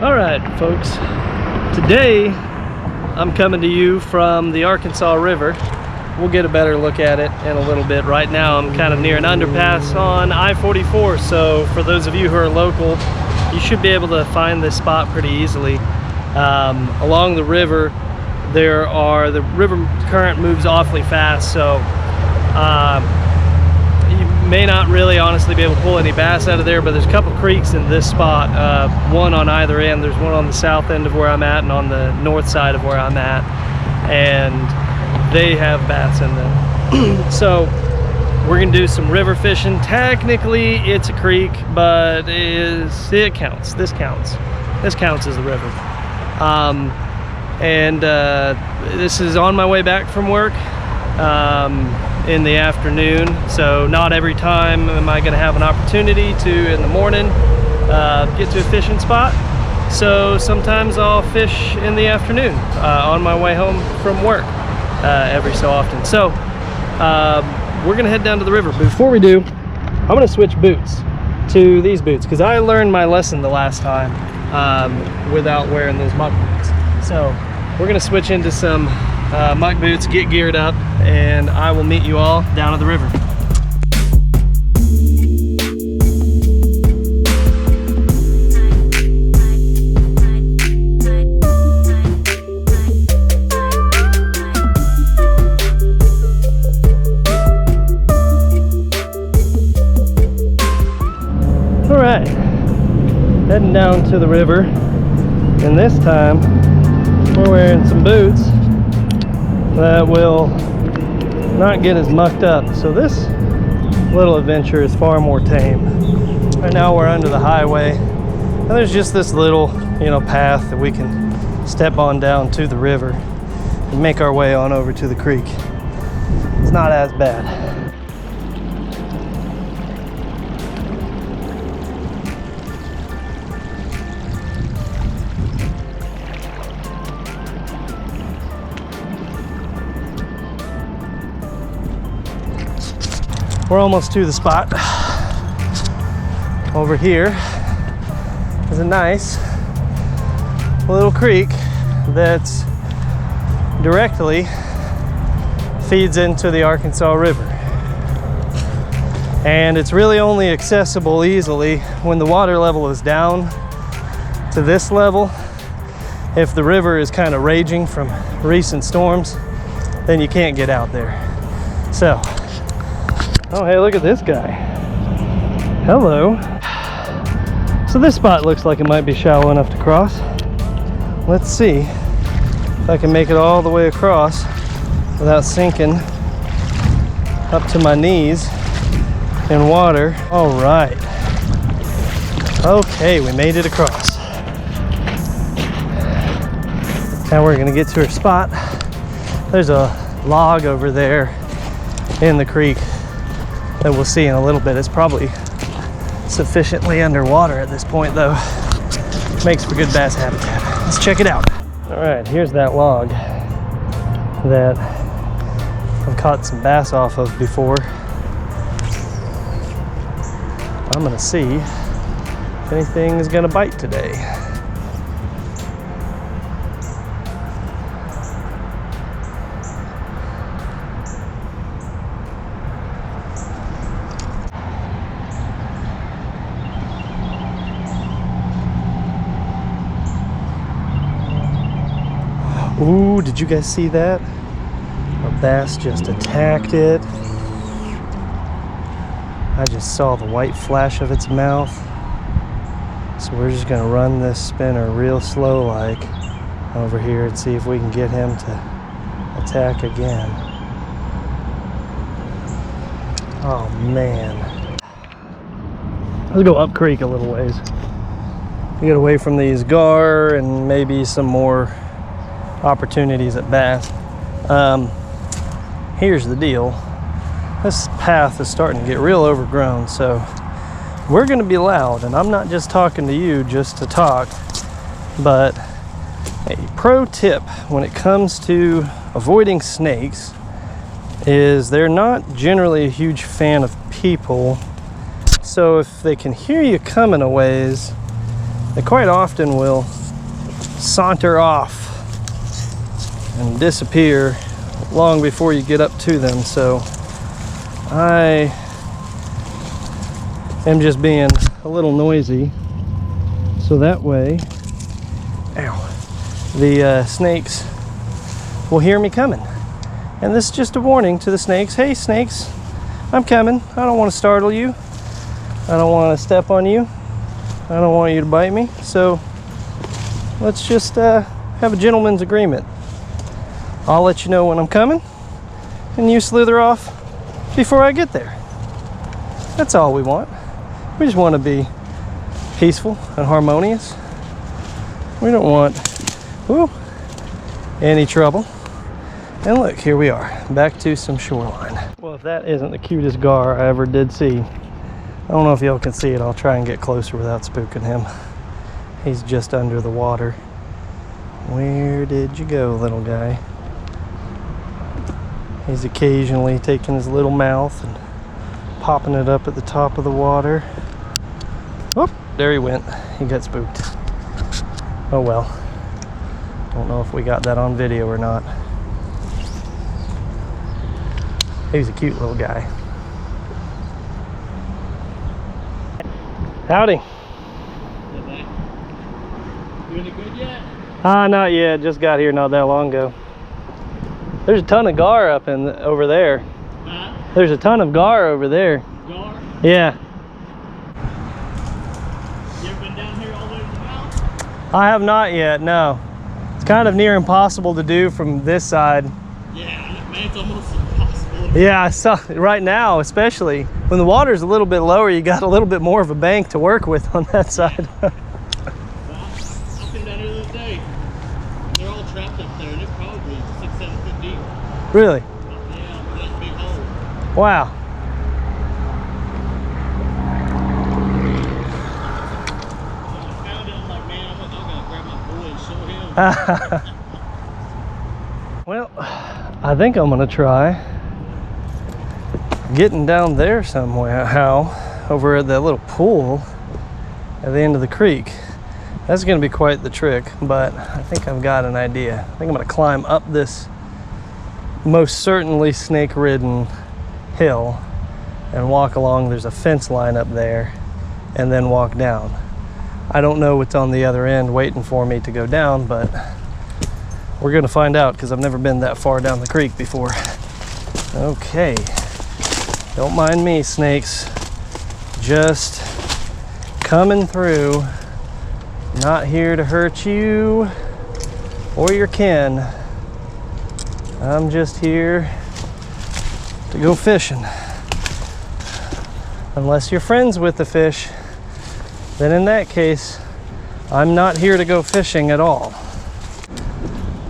All right, folks. Today, I'm coming to you from the Arkansas River. We'll get a better look at it in a little bit. Right now, I'm kind of near an underpass on I-44, so for those of you who are local, you should be able to find this spot pretty easily. Along the river, the river current moves awfully fast, so you may not really honestly be able to pull any bass out of there, but there's a couple creeks in this spot, one on either end. There's one on the south end of where I'm at and on the north side of where I'm at, and they have bass in them. So we're gonna do some river fishing. Technically it's a creek, but it counts. This counts as a river. This is on my way back from work in the afternoon, so not every time am I going to have an opportunity to in the morning get to a fishing spot. So sometimes I'll fish in the afternoon on my way home from work every so often. So we're gonna head down to the river. Before we do, I'm gonna switch boots to these boots because I learned my lesson the last time without wearing those muck boots. So we're gonna switch into some muck boots, get geared up, and I will meet you all down at the river. All right, heading down to the river, and this time we're wearing some boots that will not get as mucked up. So this little adventure is far more tame. Right now we're under the highway, and there's just this little, path that we can step on down to the river and make our way on over to the creek. It's not as bad. We're almost to the spot. Over here is a nice little creek that's directly feeds into the Arkansas River. And it's really only accessible easily when the water level is down to this level. If the river is kind of raging from recent storms, then you can't get out there. So, oh, hey, look at this guy. Hello. So this spot looks like it might be shallow enough to cross. Let's see if I can make it all the way across without sinking up to my knees in water. All right. Okay, we made it across. Now we're gonna get to our spot. There's a log over there in the creek that we'll see in a little bit. It's probably sufficiently underwater at this point though. Makes for good bass habitat. Let's check it out. All right, here's that log that I've caught some bass off of before. I'm gonna see if anything is gonna bite today. Ooh, did you guys see that? A bass just attacked it. I just saw the white flash of its mouth. So we're just gonna run this spinner real slow like over here and see if we can get him to attack again. Oh man. Let's go up creek a little ways. Get away from these gar and maybe some more opportunities at bass. Here's the deal. This path is starting to get real overgrown, so we're going to be loud, and I'm not just talking to you just to talk, but a pro tip when it comes to avoiding snakes is they're not generally a huge fan of people. So if they can hear you coming a ways, they quite often will saunter off and disappear long before you get up to them. So I am just being a little noisy, so that way, the snakes will hear me coming. And this is just a warning to the snakes. Hey snakes, I'm coming. I don't want to startle you. I don't want to step on you. I don't want you to bite me. So let's just have a gentleman's agreement. I'll let you know when I'm coming, and you slither off before I get there. That's all we want. We just want to be peaceful and harmonious. We don't want any trouble. And look, here we are, back to some shoreline. Well, if that isn't the cutest gar I ever did see, I don't know if y'all can see it. I'll try and get closer without spooking him. He's just under the water. Where did you go, little guy? He's occasionally taking his little mouth and popping it up at the top of the water. Oh, there he went. He got spooked. Oh well. Don't know if we got that on video or not. He's a cute little guy. Howdy. Doing it good yet? Not yet. Just got here not that long ago. There's a ton of gar up over there. Huh? There's a ton of gar over there. Gar? Yeah. You ever been down here all the way to the mouth? I have not yet, no. It's kind of near impossible to do from this side. Yeah, man, it's almost impossible. Yeah, I saw right now, especially when the water's a little bit lower, you got a little bit more of a bank to work with on that side. I came down here the other day. They're all trapped up there, and they're probably 6-7 foot deep. Really? Yeah, that big hole. Wow. I found it, I'm like, man, I'm gonna grab my boy and show him. Well, I think I'm gonna try getting down there somewhere, over at that little pool at the end of the creek. That's gonna be quite the trick, but I think I've got an idea. I think I'm gonna climb up this most certainly snake-ridden hill and walk along. There's a fence line up there, and then walk down. I don't know what's on the other end waiting for me to go down, but we're gonna find out because I've never been that far down the creek before. Okay, don't mind me, snakes. Just coming through. Not here to hurt you or your kin. I'm just here to go fishing. Unless you're friends with the fish, then in that case, I'm not here to go fishing at all.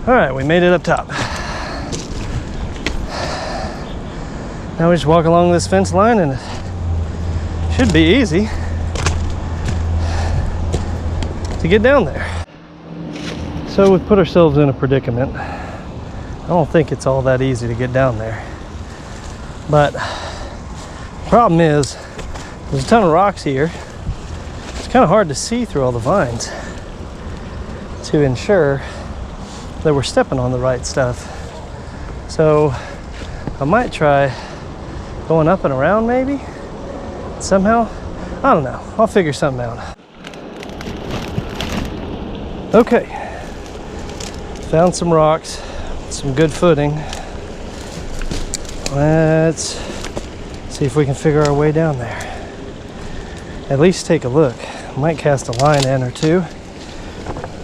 All right, we made it up top. Now we just walk along this fence line and it should be easy to get down there. So we've put ourselves in a predicament. I don't think it's all that easy to get down there. But the problem is, there's a ton of rocks here. It's kind of hard to see through all the vines to ensure that we're stepping on the right stuff. So I might try going up and around maybe, somehow. I don't know, I'll figure something out. Okay, found some rocks, some good footing. Let's see if we can figure our way down there. At least take a look. Might cast a line in or two.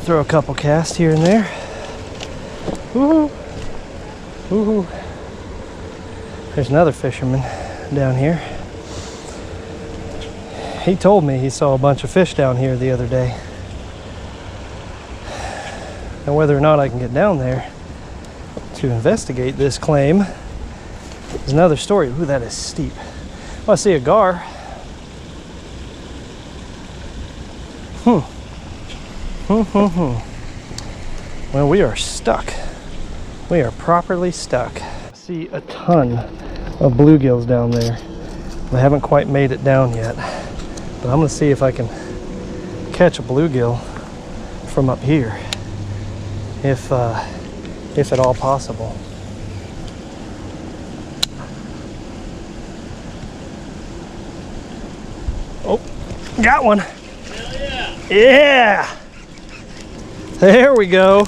Throw a couple casts here and there. Woohoo! Woohoo! There's another fisherman down here. He told me he saw a bunch of fish down here the other day. Now whether or not I can get down there to investigate this claim is another story. Ooh, that is steep. Oh, I see a gar. Well, we are stuck. We are properly stuck. I see a ton of bluegills down there. I haven't quite made it down yet, but I'm gonna see if I can catch a bluegill from up here, if at all possible. Oh, got one. Hell yeah. Yeah. There we go.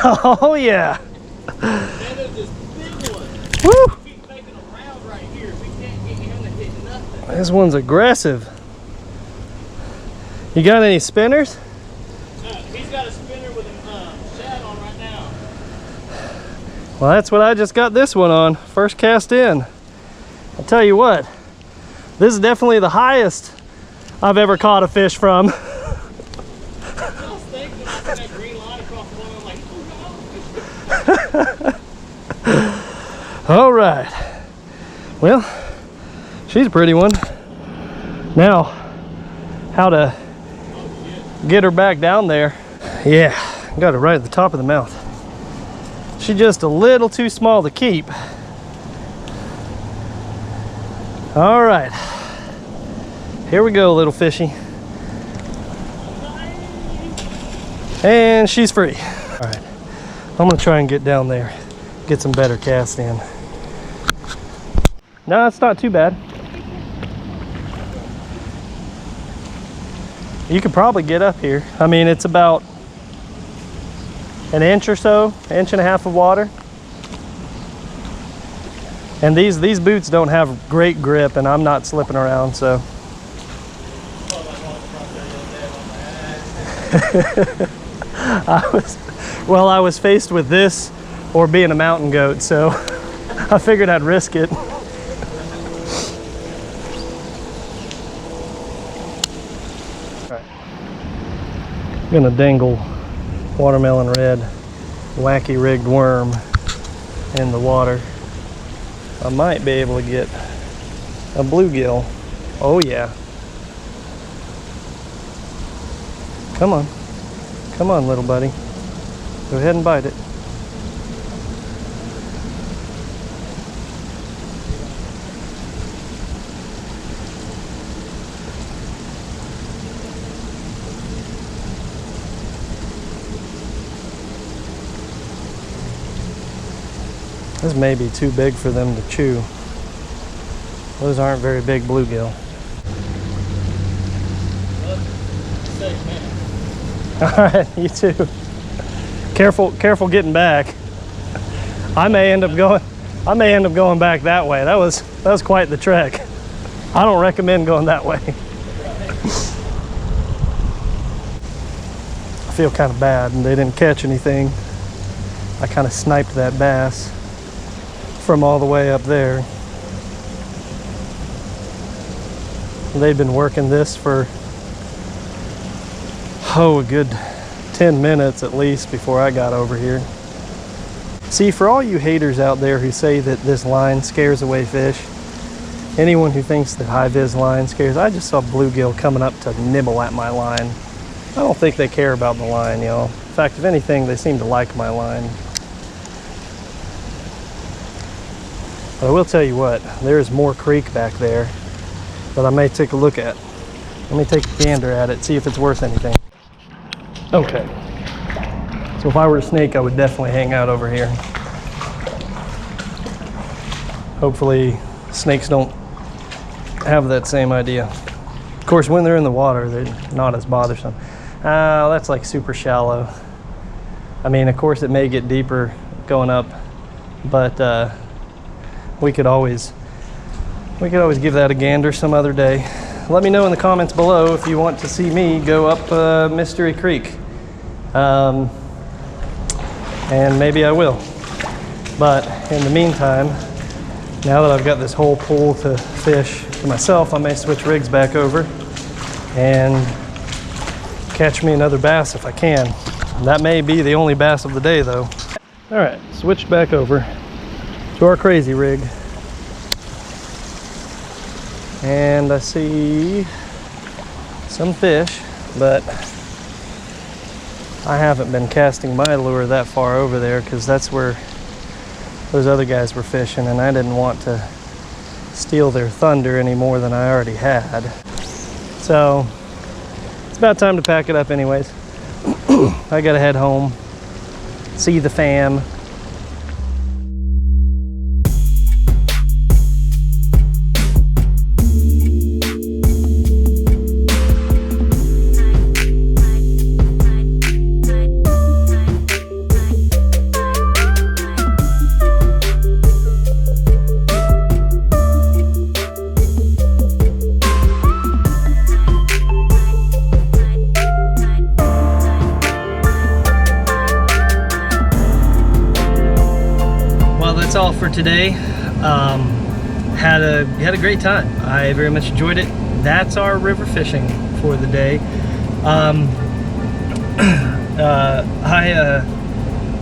Oh yeah. That is this big one. Woo. Keep making a round right here. We can't get him to hit nothing. This one's aggressive. You got any spinners? He's got a spinner with a shad on right now. Well, that's what I just got this one on. First cast in. I'll tell you what, this is definitely the highest I've ever caught a fish from. I was thinking when I see that green line across the water, I'm like, oh no. All right. Well, she's a pretty one. Now, how to get her back down there? Yeah, got her right at the top of the mouth. She's just a little too small to keep. All right, here we go, little fishy. And she's free. All right, I'm gonna try and get down there, get some better cast in. No, it's not too bad. You could probably get up here. I mean, it's about an inch or so, inch and a half of water. And these boots don't have great grip, and I'm not slipping around, so. I was faced with this or being a mountain goat, so I figured I'd risk it. I'm gonna dangle watermelon red wacky rigged worm in the water. I might be able to get a bluegill. Oh yeah. Come on. Come on, little buddy. Go ahead and bite it. This may be too big for them to chew. Those aren't very big bluegill. All right, you too. Careful getting back. I may end up going back that way. That was quite the trek. I don't recommend going that way. I feel kind of bad, and they didn't catch anything. I kind of sniped that bass from all the way up there. They've been working this for a good 10 minutes at least before I got over here. See, for all you haters out there who say that this line scares away fish, anyone who thinks that high vis line scares, I just saw bluegill coming up to nibble at my line. I don't think they care about the line, y'all. In fact, if anything, they seem to like my line. But I will tell you what, there's more creek back there that I may take a look at. Let me take a gander at it, see if it's worth anything. Okay. So if I were a snake, I would definitely hang out over here. Hopefully snakes don't have that same idea. Of course, when they're in the water, they're not as bothersome. That's like super shallow. I mean, of course it may get deeper going up, but we could always give that a gander some other day. Let me know in the comments below if you want to see me go up Mystery Creek. And maybe I will. But in the meantime, now that I've got this whole pool to fish to myself, I may switch rigs back over and catch me another bass if I can. That may be the only bass of the day though. All right, switched back over to our crazy rig. And I see some fish, but I haven't been casting my lure that far over there because that's where those other guys were fishing, and I didn't want to steal their thunder any more than I already had. So it's about time to pack it up anyways. I gotta head home, see the fam. That's all for today. Had a great time. I very much enjoyed it. That's our river fishing for the day. I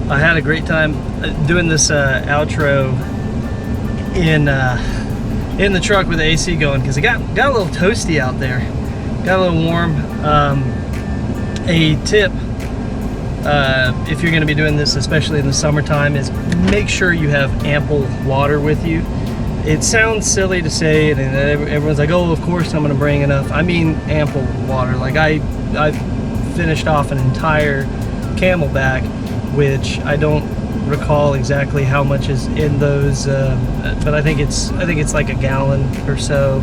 had a great time doing this outro in the truck with the AC going, because it got a little toasty out there, got a little warm. A tip, if you're going to be doing this, especially in the summertime, is make sure you have ample water with you. It sounds silly to say it, and everyone's like, oh, of course I'm going to bring enough. I mean ample water. Like I finished off an entire Camelback, which I don't recall exactly how much is in those, but I think it's like a gallon or so,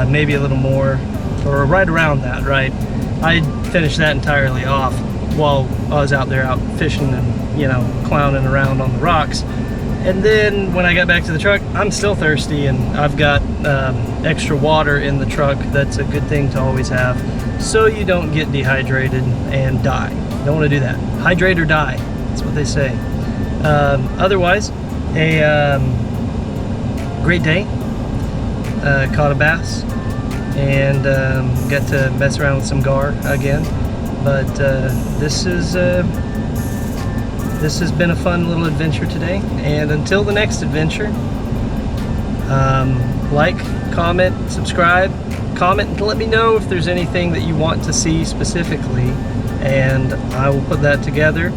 maybe a little more, or right around that, right? I finished that entirely off while I was out there out fishing and, you know, clowning around on the rocks. And then when I got back to the truck, I'm still thirsty, and I've got extra water in the truck. That's a good thing to always have, so you don't get dehydrated and die. Don't want to do that. Hydrate or die. That's what they say. Otherwise, a great day. Caught a bass and got to mess around with some gar again. But this has been a fun little adventure today, and until the next adventure, like, comment, subscribe, comment and let me know if there's anything that you want to see specifically, and I will put that together.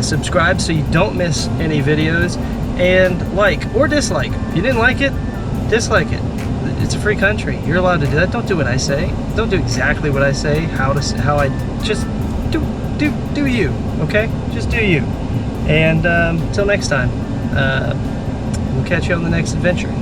Subscribe so you don't miss any videos, and like or dislike. If you didn't like it, dislike it. It's a free country. You're allowed to do that. Don't do what I say. Don't do exactly what I say. How I just do you. Okay? Just do you. And until next time, we'll catch you on the next adventure.